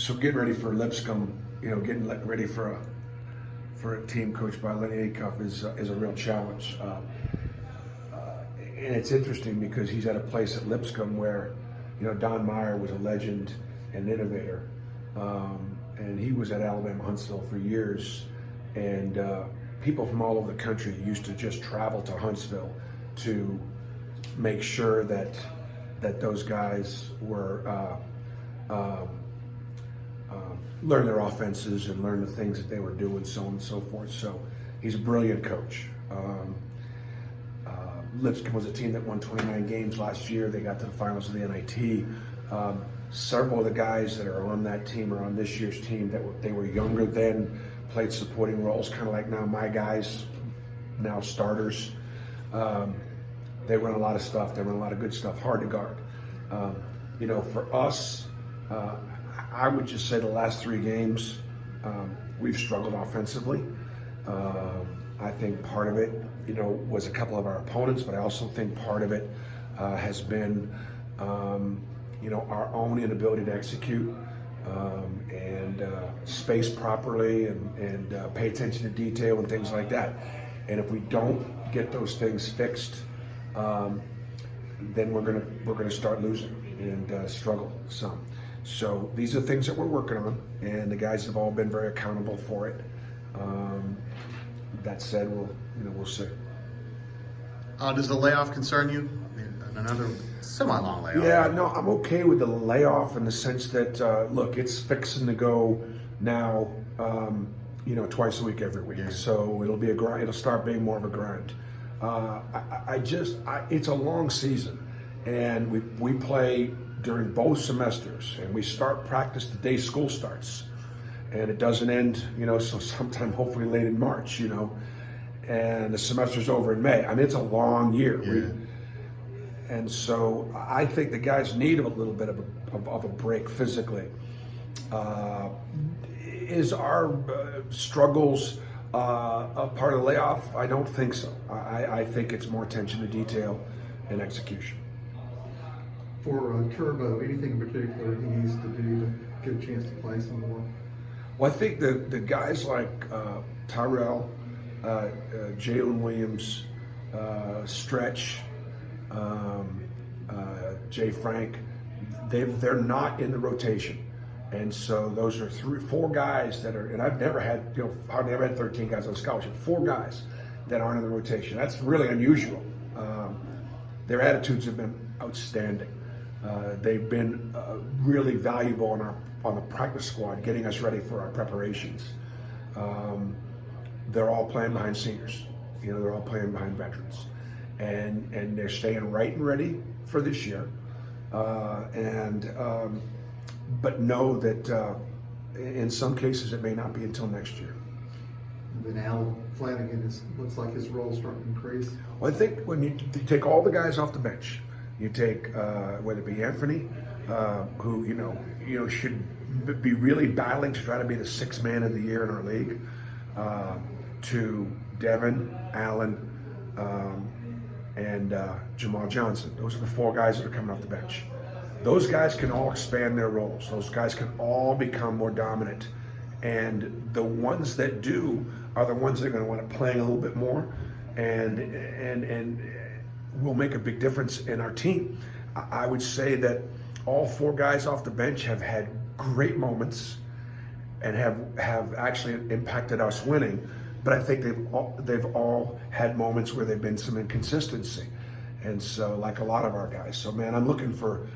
So getting ready for Lipscomb, getting ready for a team coached by Lenny Acuff is a real challenge. And it's interesting because he's at a place at Lipscomb where, Don Meyer was a legend and innovator, and he was at Alabama Huntsville for years, and people from all over the country used to just travel to Huntsville to make sure that those guys were. Learn their offenses and learn the things that they were doing, so on and so forth. So he's a brilliant coach. Lipscomb was a team that won 29 games last year. They got to the finals of the NIT. Several of the guys that are on that team are on this year's team they were younger then, played supporting roles, kind of like now my guys, now starters. They run a lot of stuff. They run a lot of good stuff, hard to guard. For us, I would just say the last 3 games, we've struggled offensively. I think part of it, was a couple of our opponents, but I also think part of it has been, our own inability to execute and space properly and pay attention to detail and things like that. And if we don't get those things fixed, then we're gonna start losing and struggle some. So these are things that we're working on, and the guys have all been very accountable for it. That said, we'll see. Does the layoff concern you? Another semi-long layoff. Yeah, no, I'm okay with the layoff in the sense that, look, it's fixing to go now, twice a week, every week. Yeah. So it'll be a grind. It'll start being more of a grind. It's a long season, and we play during both semesters, and we start practice the day school starts, and it doesn't end, so sometime hopefully late in March, and the semester's over in May. I mean, it's a long year. Yeah. And so I think the guys need a little bit of a break physically. Is our struggles a part of the layoff? I don't think so. I think it's more attention to detail and execution. For Turbo, anything in particular he needs to do to get a chance to play some more? Well, I think the guys like Tyrell, Jalen Williams, Stretch, Jay Frank, they're not in the rotation. And so those are 4 guys that are, and I've never had, I've never had 13 guys on scholarship, 4 guys that aren't in the rotation. That's really unusual. Their attitudes have been outstanding. They've been really valuable on the practice squad, getting us ready for our preparations. They're all playing behind seniors. They're all playing behind veterans, and they're staying right and ready for this year. But know that in some cases it may not be until next year. And then Al Flanagan looks like his role's starting to increase. Well, I think when you take all the guys off the bench, you take whether it be Anthony, who should be really battling to try to be the 6th man of the year in our league, to Devin, Allen, and Jamal Johnson. Those are the 4 guys that are coming off the bench. Those guys can all expand their roles. Those guys can all become more dominant. And the ones that do are the ones that are going to want to play a little bit more and will make a big difference in our team. I would say that all 4 guys off the bench have had great moments and have actually impacted us winning. But I think they've all had moments where they've been some inconsistency. And so, like a lot of our guys. So, man, I'm looking for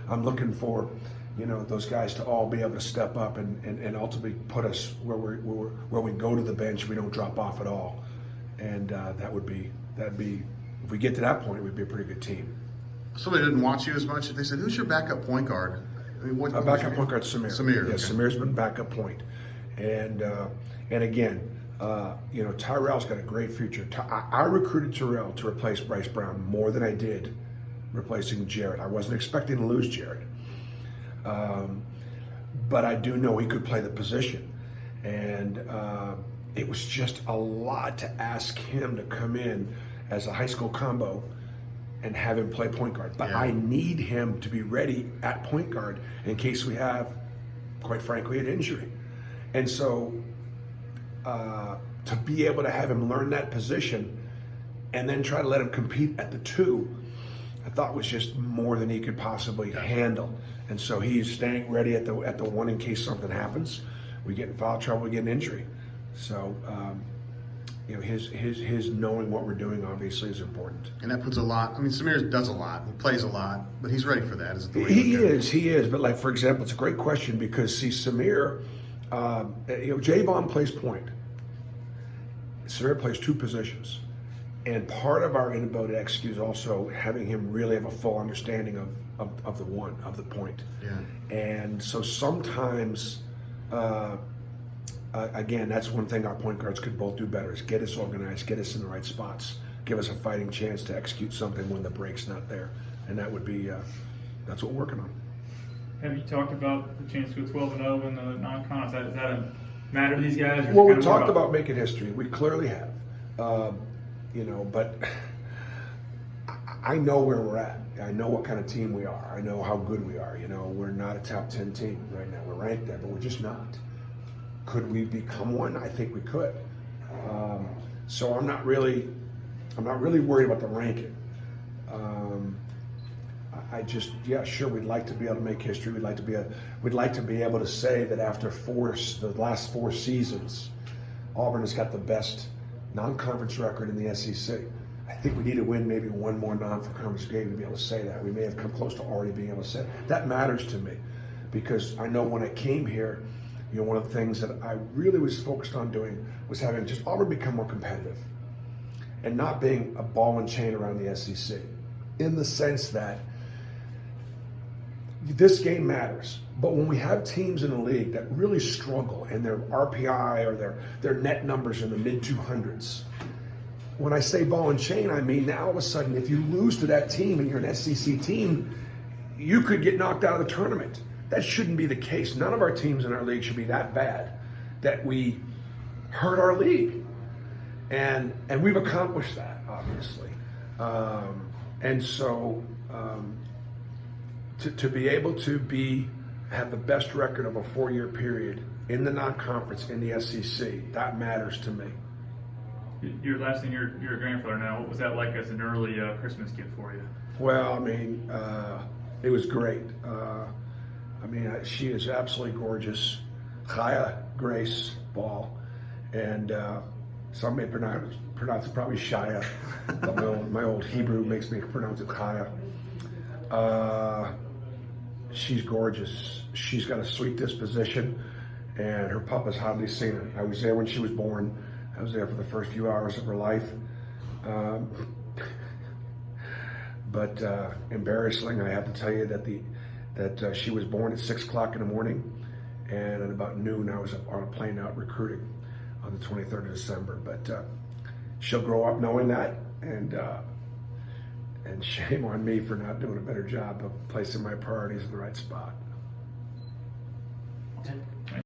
those guys to all be able to step up and ultimately put us where we go to the bench, we don't drop off at all. And that'd be if we get to that point, it would be a pretty good team. Somebody didn't watch you as much. They said, "Who's your backup point guard?" I mean, backup point guard, Samir. Samir. Yeah, Okay. Samir's been backup point, and again. Tyrell's got a great future. I recruited Tyrell to replace Bryce Brown more than I did replacing Jared. I wasn't expecting to lose Jared. But I do know he could play the position. And it was just a lot to ask him to come in as a high school combo and have him play point guard. But Yeah. I need him to be ready at point guard in case we have quite frankly, an injury. And so to be able to have him learn that position and then try to let him compete at the 2, I thought was just more than he could possibly handle. And so he's staying ready at the 1 in case something happens. We get in foul trouble, we get an injury. So his knowing what we're doing obviously is important. And that puts a lot. I mean, Samir does a lot, he plays a lot, but he's ready for that. Is the way He is. But like, for example, it's a great question because see, Samir, Javon plays point. Samir plays 2 positions. And part of our inability to execute is also having him really have a full understanding of the point. Yeah. And so sometimes, again, that's one thing our point guards could both do better is get us organized, get us in the right spots, give us a fighting chance to execute something when the break's not there. And that would be, that's what we're working on. Have you talked about the chance to go 12-0 in the non-con? Is that a matter to these guys? Well, we talked about making history. We clearly have. But I know where we're at. I know what kind of team we are. I know how good we are. We're not a top 10 team right now. We're ranked there, but we're just not. Could we become one? I think we could. So I'm not really worried about the ranking. Sure, we'd like to be able to make history. We'd like to be able to say that after the last 4 seasons, Auburn has got the best non-conference record in the SEC. I think we need to win maybe one more non-conference game to be able to say that. We may have come close to already being able to say it. That matters to me because I know when I came here, one of the things that I really was focused on doing was having just Auburn become more competitive and not being a ball and chain around the SEC in the sense that this game matters. But when we have teams in the league that really struggle and their RPI or their net numbers in the mid-200s, when I say ball and chain, I mean now all of a sudden if you lose to that team and you're an SEC team, you could get knocked out of the tournament. That shouldn't be the case. None of our teams in our league should be that bad that we hurt our league. And we've accomplished that, obviously. To be able to have the best record of a 4-year period in the non-conference in the SEC, that matters to me. Your last thing, you're a grandfather now. What was that like as an early Christmas gift for you? Well, it was great. She is absolutely gorgeous. Chaya Grace Ball. And some may pronounce it probably Shia, but my old Hebrew makes me pronounce it Chaya. She's gorgeous. She's got a sweet disposition, and her papa's hardly seen her. I was there when she was born. I was there for the first few hours of her life. But embarrassing, I have to tell you that she was born at 6 o'clock in the morning, and at about noon I was on a plane out recruiting on the 23rd of December. But she'll grow up knowing that, and shame on me for not doing a better job of placing my priorities in the right spot.